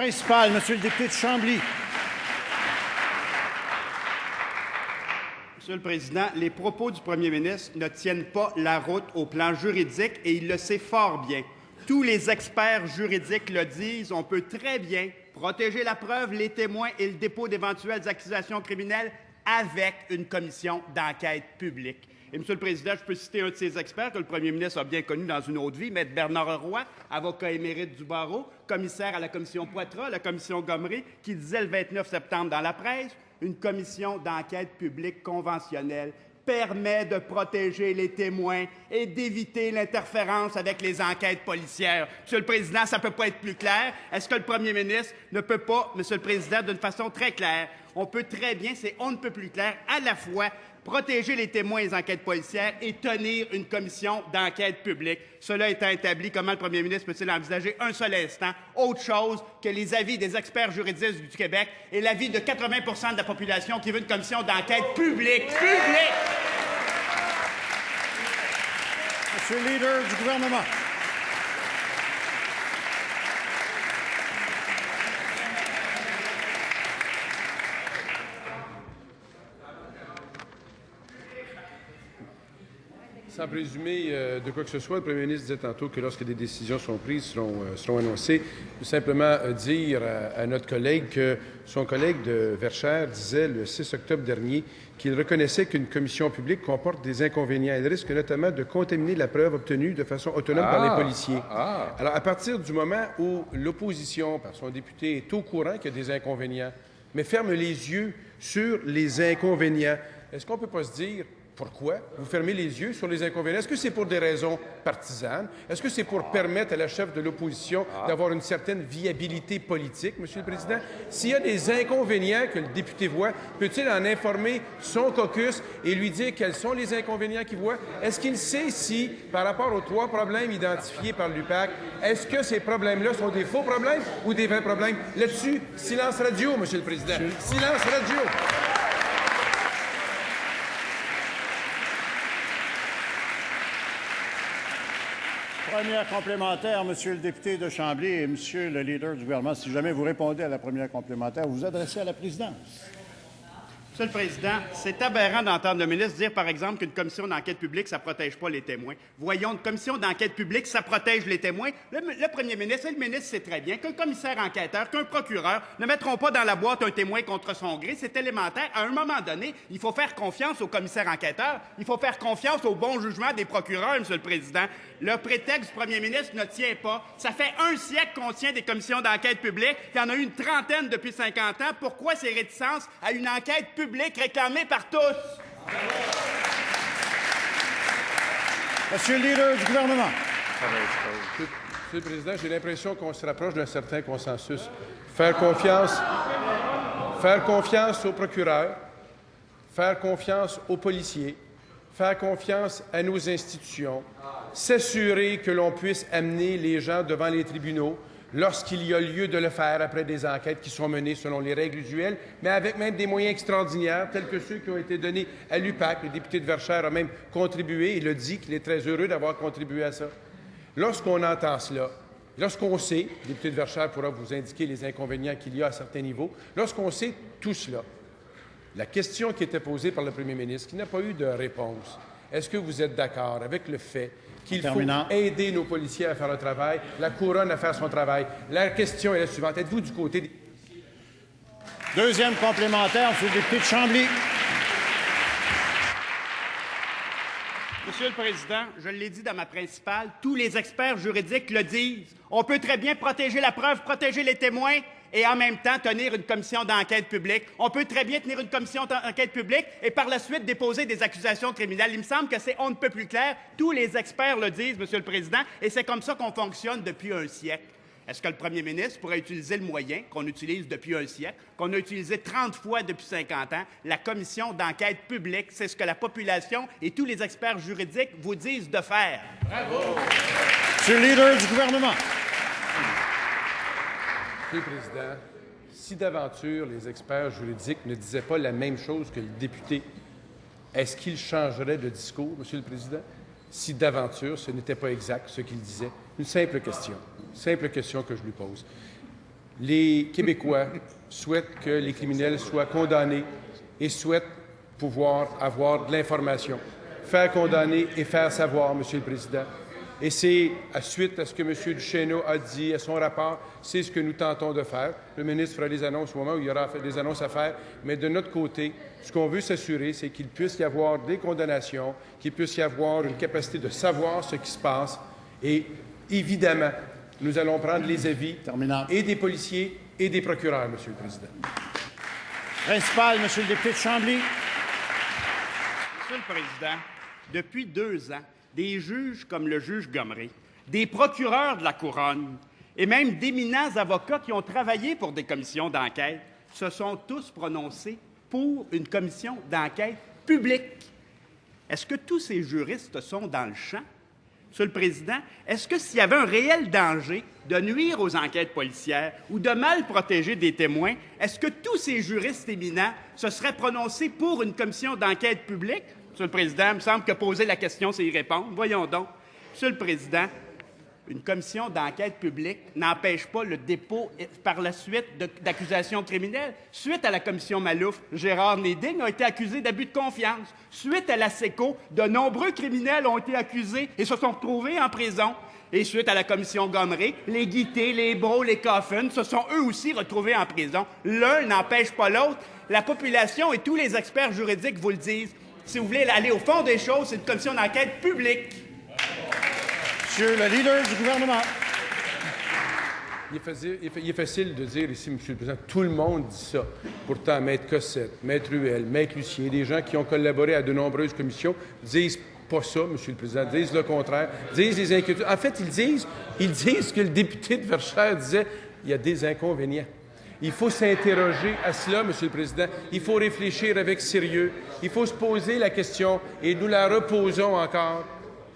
principale, Monsieur le député de Chambly. Monsieur le Président, les propos du premier ministre ne tiennent pas la route au plan juridique et il le sait fort bien. Tous les experts juridiques le disent, on peut très bien protéger la preuve, les témoins et le dépôt d'éventuelles accusations criminelles avec une commission d'enquête publique. Et, Monsieur le Président, je peux citer un de ces experts que le premier ministre a bien connu dans une autre vie, Maître Bernard Roy, avocat émérite du barreau, commissaire à la commission Poitras, la commission Gomery, qui disait le 29 septembre dans la presse, une commission d'enquête publique conventionnelle permet de protéger les témoins et d'éviter l'interférence avec les enquêtes policières. Monsieur le Président, ça ne peut pas être plus clair. Est-ce que le premier ministre ne peut pas, Monsieur le Président, d'une façon très claire, on peut très bien, c'est on ne peut plus clair, à la fois protéger les témoins et les enquêtes policières et tenir une commission d'enquête publique. Cela étant établi, comment le premier ministre peut-il envisager un seul instant autre chose que les avis des experts juridiques du Québec et l'avis de 80 % de la population qui veut une commission d'enquête publique? Monsieur le leader du gouvernement. Sans présumer de quoi que ce soit, le premier ministre disait tantôt que lorsque des décisions sont prises, seront annoncées. Tout simplement dire à notre collègue que son collègue de Verchères disait le 6 octobre dernier qu'il reconnaissait qu'une commission publique comporte des inconvénients. Elle risque notamment de contaminer la preuve obtenue de façon autonome par les policiers. Alors, à partir du moment où l'opposition, par son député, est au courant qu'il y a des inconvénients, mais ferme les yeux sur les inconvénients, est-ce qu'on ne peut pas se dire pourquoi vous fermez les yeux sur les inconvénients? Est-ce que c'est pour des raisons partisanes? Est-ce que c'est pour permettre à la chef de l'opposition d'avoir une certaine viabilité politique, Monsieur le Président? S'il y a des inconvénients que le député voit, peut-il en informer son caucus et lui dire quels sont les inconvénients qu'il voit? Est-ce qu'il sait si, par rapport aux 3 problèmes identifiés par l'UPAC, est-ce que ces problèmes-là sont des faux problèmes ou des vrais problèmes? Là-dessus, silence radio, Monsieur le Président. Silence radio! Première complémentaire, Monsieur le député de Chambly et Monsieur le leader du gouvernement. Si jamais vous répondez à la première complémentaire, vous vous adressez à la présidence. Monsieur le Président, c'est aberrant d'entendre le ministre dire, par exemple, qu'une commission d'enquête publique, ça ne protège pas les témoins. Voyons, une commission d'enquête publique, ça protège les témoins. Le premier ministre et le ministre sait très bien qu'un commissaire enquêteur, qu'un procureur ne mettront pas dans la boîte un témoin contre son gré. C'est élémentaire. À un moment donné, il faut faire confiance aux commissaires enquêteurs. Il faut faire confiance au bon jugement des procureurs, Monsieur le Président. Le prétexte du premier ministre ne tient pas. Ça fait un siècle qu'on tient des commissions d'enquête publique. Il y en a eu une trentaine depuis 50 ans. Pourquoi ces réticences à une enquête publique réclamée par tous? Monsieur le leader du gouvernement. Monsieur le Président, j'ai l'impression qu'on se rapproche d'un certain consensus. Faire confiance aux procureurs, faire confiance aux policiers, faire confiance à nos institutions, s'assurer que l'on puisse amener les gens devant les tribunaux lorsqu'il y a lieu de le faire après des enquêtes qui sont menées selon les règles usuelles, mais avec même des moyens extraordinaires, tels que ceux qui ont été donnés à l'UPAC. Le député de Verchères a même contribué, il a dit qu'il est très heureux d'avoir contribué à ça. Lorsqu'on entend cela, lorsqu'on sait, le député de Verchères pourra vous indiquer les inconvénients qu'il y a à certains niveaux, lorsqu'on sait tout cela, la question qui était posée par le premier ministre, qui n'a pas eu de réponse, est-ce que vous êtes d'accord avec le fait qu'il faut aider nos policiers à faire le travail, la couronne à faire son travail? La question est la suivante. Êtes-vous du côté des policiers? Deuxième complémentaire, Monsieur le député de Chambly. Monsieur le Président, je l'ai dit dans ma principale, tous les experts juridiques le disent. On peut très bien protéger la preuve, protéger les témoins et en même temps tenir une commission d'enquête publique. On peut très bien tenir une commission d'enquête publique et par la suite déposer des accusations criminelles. Il me semble que c'est on ne peut plus clair. Tous les experts le disent, Monsieur le Président, et c'est comme ça qu'on fonctionne depuis un siècle. Est-ce que le premier ministre pourrait utiliser le moyen qu'on utilise depuis un siècle, qu'on a utilisé 30 fois depuis 50 ans, la commission d'enquête publique? C'est ce que la population et tous les experts juridiques vous disent de faire. Bravo! Monsieur le leader du gouvernement. Monsieur le Président, si d'aventure les experts juridiques ne disaient pas la même chose que le député, est-ce qu'il changerait de discours, Monsieur le Président? Si d'aventure ce n'était pas exact ce qu'il disait? Une simple question que je lui pose. Les Québécois souhaitent que les criminels soient condamnés et souhaitent pouvoir avoir de l'information. Faire condamner et faire savoir, Monsieur le Président. Et c'est, suite à ce que M. Duchesneau a dit à son rapport, c'est ce que nous tentons de faire. Le ministre fera des annonces au moment où il y aura des annonces à faire. Mais de notre côté, ce qu'on veut s'assurer, c'est qu'il puisse y avoir des condamnations, qu'il puisse y avoir une capacité de savoir ce qui se passe. Et évidemment, nous allons prendre les avis et des policiers et des procureurs, Monsieur le Président. Principal, Monsieur le député de Chambly. Monsieur le Président, depuis 2 ans, des juges comme le juge Gomery, des procureurs de la Couronne et même d'éminents avocats qui ont travaillé pour des commissions d'enquête se sont tous prononcés pour une commission d'enquête publique. Est-ce que tous ces juristes sont dans le champ? Monsieur le Président, est-ce que s'il y avait un réel danger de nuire aux enquêtes policières ou de mal protéger des témoins, est-ce que tous ces juristes éminents se seraient prononcés pour une commission d'enquête publique? Monsieur le Président, il me semble que poser la question, c'est y répondre. Voyons donc. Monsieur le Président, une commission d'enquête publique n'empêche pas le dépôt par la suite d'accusations criminelles. Suite à la commission Malouf, Gérard Néding a été accusé d'abus de confiance. Suite à la SECO, de nombreux criminels ont été accusés et se sont retrouvés en prison. Et suite à la commission Gomery, les Guité, les Brault, les Coffin se sont eux aussi retrouvés en prison. L'un n'empêche pas l'autre. La population et tous les experts juridiques vous le disent. Si vous voulez aller au fond des choses, c'est une commission d'enquête publique. Monsieur le leader du gouvernement. Il est facile de dire ici, Monsieur le Président, tout le monde dit ça. Pourtant, Maître Cossette, Maître Huel, Maître Lucier, des gens qui ont collaboré à de nombreuses commissions disent pas ça, Monsieur le Président, disent le contraire, disent les inquiétudes. En fait, ils disent que le député de Verchères disait il y a des inconvénients. Il faut s'interroger à cela, Monsieur le Président. Il faut réfléchir avec sérieux. Il faut se poser la question, et nous la reposons encore.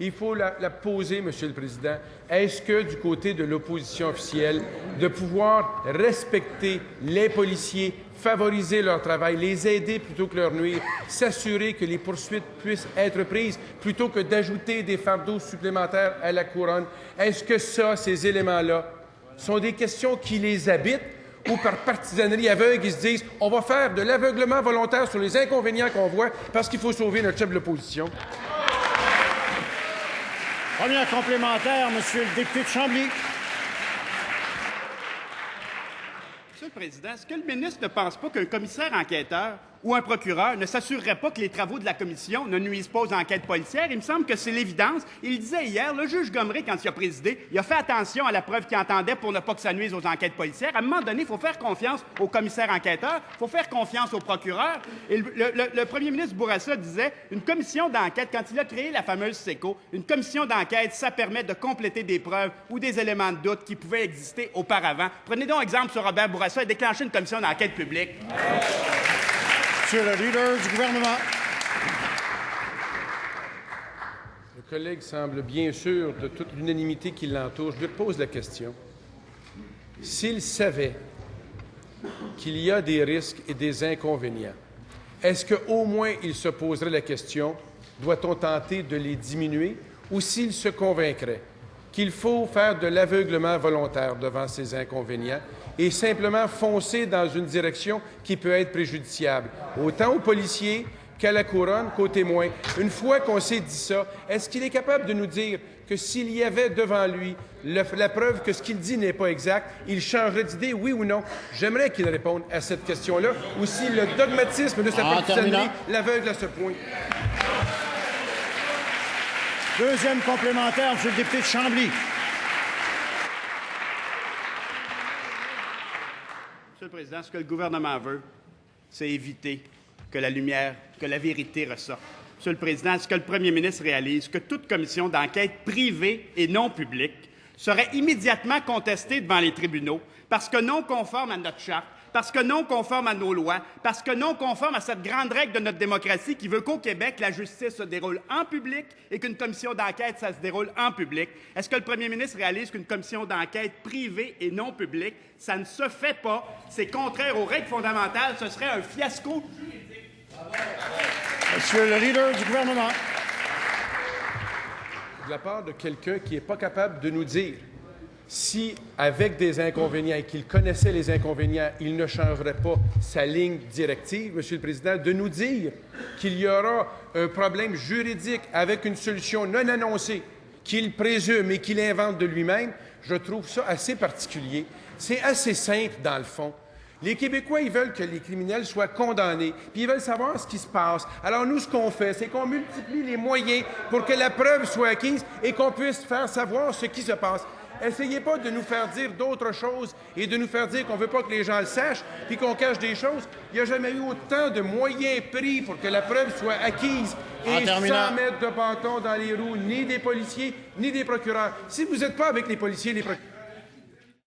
Il faut la poser, Monsieur le Président. Est-ce que, du côté de l'opposition officielle, de pouvoir respecter les policiers, favoriser leur travail, les aider plutôt que leur nuire, s'assurer que les poursuites puissent être prises plutôt que d'ajouter des fardeaux supplémentaires à la couronne? Est-ce que ces éléments-là, sont des questions qui les habitent? Ou par partisanerie aveugle, ils se disent on va faire de l'aveuglement volontaire sur les inconvénients qu'on voit parce qu'il faut sauver notre chef de l'opposition. Première complémentaire, Monsieur le député de Chambly. Monsieur le Président, est-ce que le ministre ne pense pas qu'un commissaire enquêteur ou un procureur ne s'assurerait pas que les travaux de la commission ne nuisent pas aux enquêtes policières? Il me semble que c'est l'évidence. Il disait hier, le juge Gomery, quand il a présidé, il a fait attention à la preuve qu'il entendait pour ne pas que ça nuise aux enquêtes policières. À un moment donné, il faut faire confiance aux commissaires enquêteurs, il faut faire confiance aux procureurs. Et le premier ministre Bourassa disait, une commission d'enquête, quand il a créé la fameuse SECO, une commission d'enquête, ça permet de compléter des preuves ou des éléments de doute qui pouvaient exister auparavant. Prenez donc exemple sur Robert Bourassa et déclenchez une commission d'enquête publique. Monsieur le leader du gouvernement. Le collègue semble bien sûr de toute l'unanimité qui l'entoure. Je lui pose la question. S'il savait qu'il y a des risques et des inconvénients, est-ce qu'au moins il se poserait la question, doit-on tenter de les diminuer, ou s'il se convaincrait qu'il faut faire de l'aveuglement volontaire devant ces inconvénients et simplement foncer dans une direction qui peut être préjudiciable, autant aux policiers qu'à la couronne, qu'aux témoins. Une fois qu'on s'est dit ça, est-ce qu'il est capable de nous dire que s'il y avait devant lui la preuve que ce qu'il dit n'est pas exact, il changerait d'idée, oui ou non? J'aimerais qu'il réponde à cette question-là, ou si le dogmatisme de sa partisanerie l'aveugle à ce point. Deuxième complémentaire, Monsieur le député de Chambly. Monsieur le Président, ce que le gouvernement veut, c'est éviter que la lumière, que la vérité ressorte. Monsieur le Président, est-ce que le premier ministre réalise que toute commission d'enquête privée et non publique serait immédiatement contestée devant les tribunaux parce que non conforme à notre charte, parce que non conforme à nos lois, parce que non conforme à cette grande règle de notre démocratie qui veut qu'au Québec, la justice se déroule en public et qu'une commission d'enquête, ça se déroule en public? Est-ce que le premier ministre réalise qu'une commission d'enquête privée et non publique, ça ne se fait pas, c'est contraire aux règles fondamentales, ce serait un fiasco juridique? Monsieur le leader du gouvernement. De la part de quelqu'un qui n'est pas capable de nous dire si, avec des inconvénients et qu'il connaissait les inconvénients, il ne changerait pas sa ligne directive, Monsieur le Président, de nous dire qu'il y aura un problème juridique avec une solution non annoncée qu'il présume et qu'il invente de lui-même, je trouve ça assez particulier. C'est assez simple, dans le fond. Les Québécois, ils veulent que les criminels soient condamnés, puis ils veulent savoir ce qui se passe. Alors nous, ce qu'on fait, c'est qu'on multiplie les moyens pour que la preuve soit acquise et qu'on puisse faire savoir ce qui se passe. Essayez pas de nous faire dire d'autres choses et de nous faire dire qu'on ne veut pas que les gens le sachent puis qu'on cache des choses. Il n'y a jamais eu autant de moyens pris pour que la preuve soit acquise et sans mettre de bâton dans les roues ni des policiers ni des procureurs. Si vous n'êtes pas avec les policiers et les procureurs,